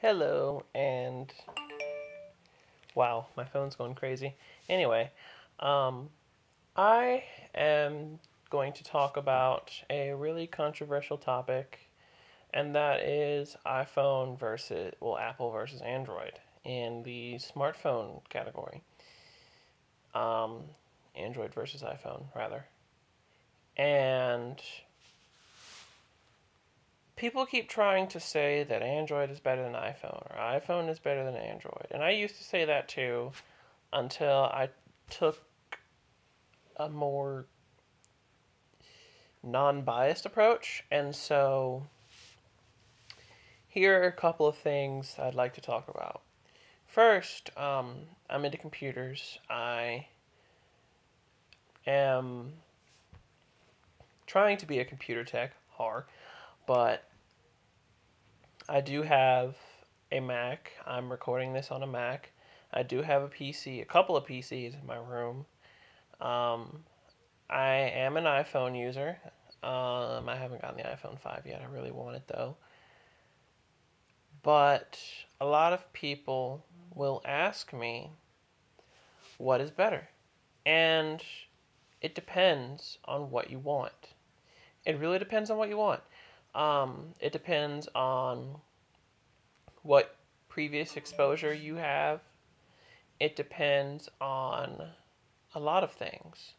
Hello, and wow, my phone's going crazy. Anyway, um, I am going to talk about a really controversial topic, and that is iPhone versus, well, Apple versus Android in the smartphone category. Um, Android versus iPhone, rather. And people keep trying to say that Android is better than iPhone, or iPhone is better than Android. And I used to say that too until I took a more non-biased approach. And so here are a couple of things I'd like to talk about. First, I'm into computers. I am trying to be a computer tech, but I do have a Mac. I'm recording this on a Mac. I do have a PC, a couple of PCs in my room. Um, I am an iPhone user. I haven't gotten the iPhone 5 yet. I really want it though. But a lot of people will ask me, what is better? And it depends on what you want. It really depends on what you want. It depends on what previous exposure you have. It depends on a lot of things.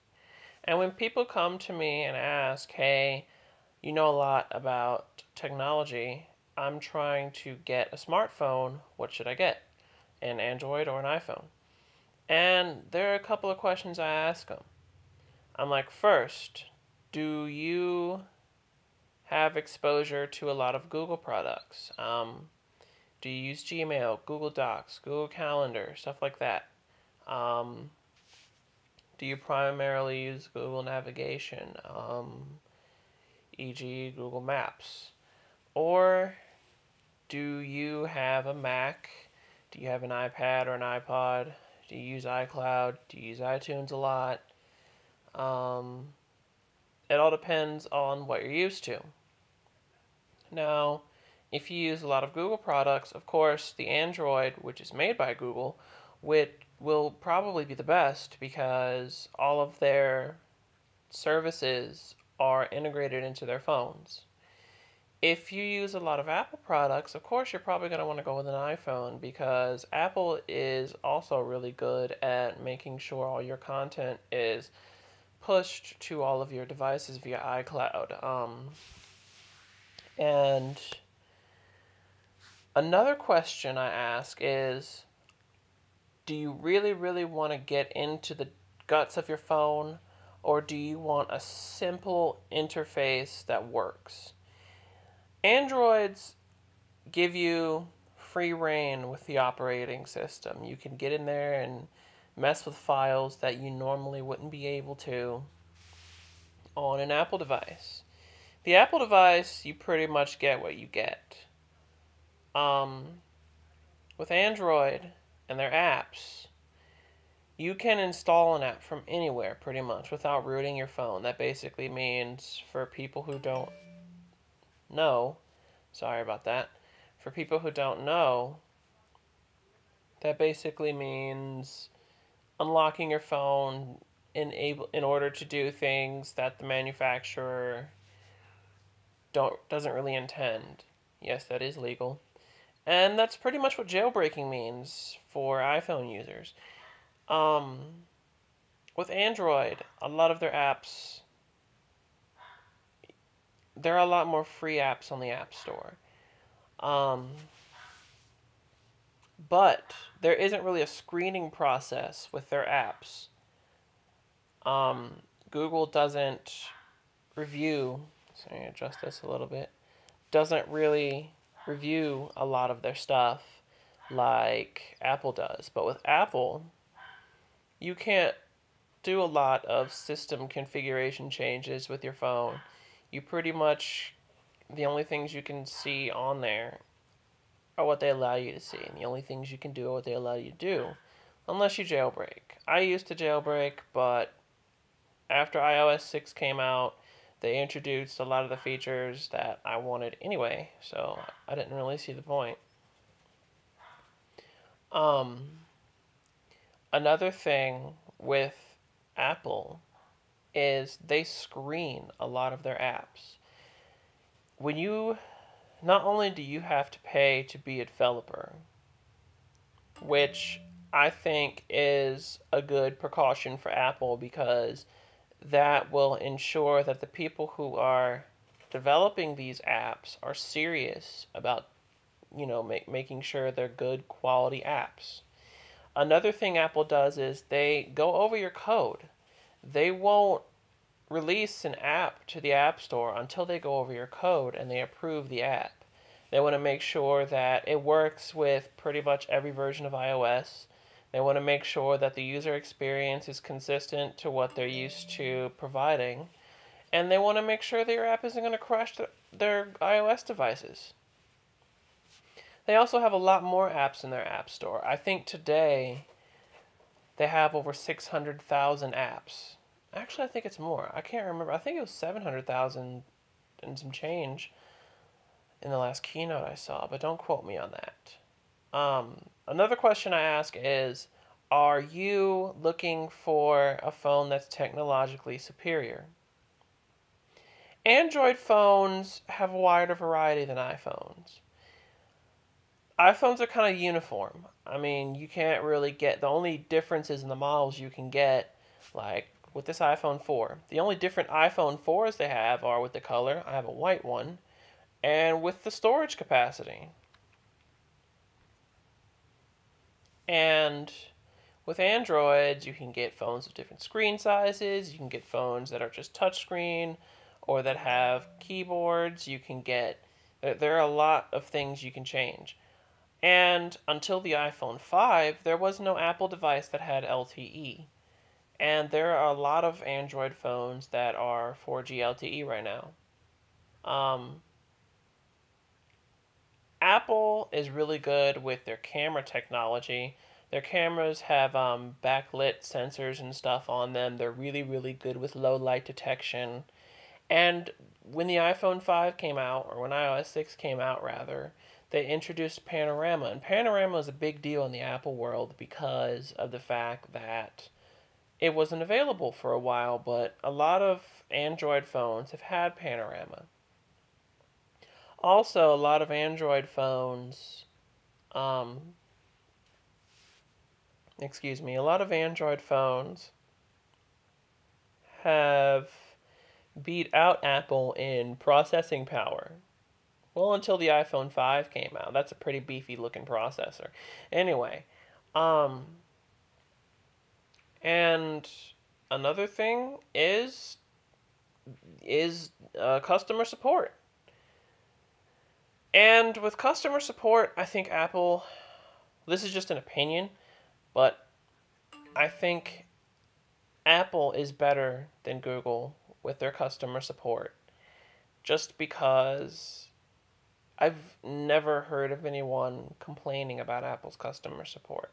And when people come to me and ask, hey, you know a lot about technology, I'm trying to get a smartphone. What should I get? An Android or an iPhone? And there are a couple of questions I ask them. I'm like, first, do you have exposure to a lot of Google products? Do you use Gmail, Google Docs, Google Calendar, stuff like that? Um, do you primarily use Google Navigation, e.g., Google Maps? Or do you have a Mac? Do you have an iPad or an iPod? Do you use iCloud? Do you use iTunes a lot? Um, it all depends on what you're used to. Now, if you use a lot of Google products, of course, the Android, which is made by Google, will probably be the best because all of their services are integrated into their phones. If you use a lot of Apple products, of course, you're probably going to want to go with an iPhone because Apple is also really good at making sure all your content is pushed to all of your devices via iCloud. And another question I ask is, do you really, really want to get into the guts of your phone, or do you want a simple interface that works? Androids give you free reign with the operating system. You can get in there and mess with files that you normally wouldn't be able to on an Apple device. The Apple device, you pretty much get what you get. Um, with Android and their apps, you can install an app from anywhere pretty much without rooting your phone. That basically means for people who don't know, sorry about that, for people who don't know, that basically means unlocking your phone in order to do things that the manufacturer doesn't really intend. Yes, that is legal. And that's pretty much what jailbreaking means for iPhone users. Um, with Android, a lot of their apps, there are a lot more free apps on the App Store. Um, but there isn't really a screening process with their apps. Um, Google doesn't review, so let me adjust this a little bit, doesn't really review a lot of their stuff like Apple does. But with Apple, you can't do a lot of system configuration changes with your phone. You pretty much, the only things you can see on there are what they allow you to see, and the only things you can do are what they allow you to do, unless you jailbreak. I used to jailbreak, but after iOS 6 came out, they introduced a lot of the features that I wanted anyway, so I didn't really see the point. Um, Another thing with Apple is they screen a lot of their apps. When you not only do you have to pay to be a developer, which I think is a good precaution for Apple because that will ensure that the people who are developing these apps are serious about, making sure they're good quality apps. Another thing Apple does is they go over your code. They won't release an app to the App Store until they go over your code and they approve the app. They want to make sure that it works with pretty much every version of iOS. They want to make sure that the user experience is consistent to what they're used to providing. And they want to make sure that your app isn't going to crash their iOS devices. They also have a lot more apps in their App Store. I think today they have over 600,000 apps. Actually, I think it's more. I can't remember. I think it was 700,000 and some change in the last keynote I saw, but don't quote me on that. Another question I ask is, are you looking for a phone that's technologically superior? Android phones have a wider variety than iPhones. iPhones are kind of uniform. I mean, you can't really get the only differences in the models you can get, like with this iPhone 4. The only different iPhone 4s they have are with the color. I have a white one, and with the storage capacity. And with Androids, you can get phones with different screen sizes. You can get phones that are just touchscreen or that have keyboards. You can get, there are a lot of things you can change. And until the iPhone 5, there was no Apple device that had LTE. And there are a lot of Android phones that are 4G LTE right now. Apple is really good with their camera technology. Their cameras have backlit sensors and stuff on them. They're really, really good with low light detection. And when the iPhone 5 came out, or when iOS 6 came out rather, they introduced Panorama. And Panorama is a big deal in the Apple world because of the fact that it wasn't available for a while, but a lot of Android phones have had Panorama. Also, a lot of Android phones, um, a lot of Android phones have beat out Apple in processing power. Well, until the iPhone 5 came out. That's a pretty beefy looking processor. Anyway, um, and another thing is customer support. And with customer support, I think Apple, this is just an opinion, but I think Apple is better than Google with their customer support. Just because I've never heard of anyone complaining about Apple's customer support.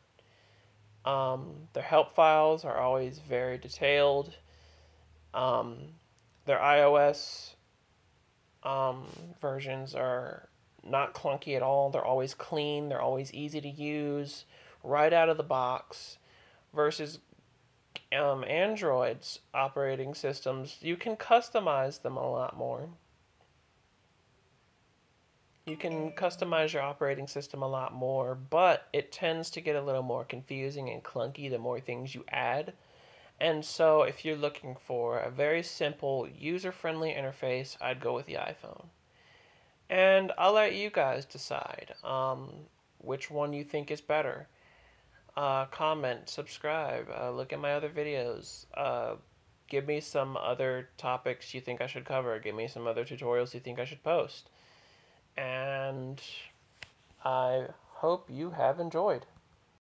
Their help files are always very detailed. Um, their iOS versions are not clunky at all. They're always clean. They're always easy to use right out of the box. Versus Android's operating systems, you can customize them a lot more. You can customize your operating system a lot more, but it tends to get a little more confusing and clunky the more things you add. And so, if you're looking for a very simple, user friendly interface, I'd go with the iPhone. And I'll let you guys decide which one you think is better. Comment, subscribe, look at my other videos. Give me some other topics you think I should cover. Give me some other tutorials you think I should post. And I hope you have enjoyed.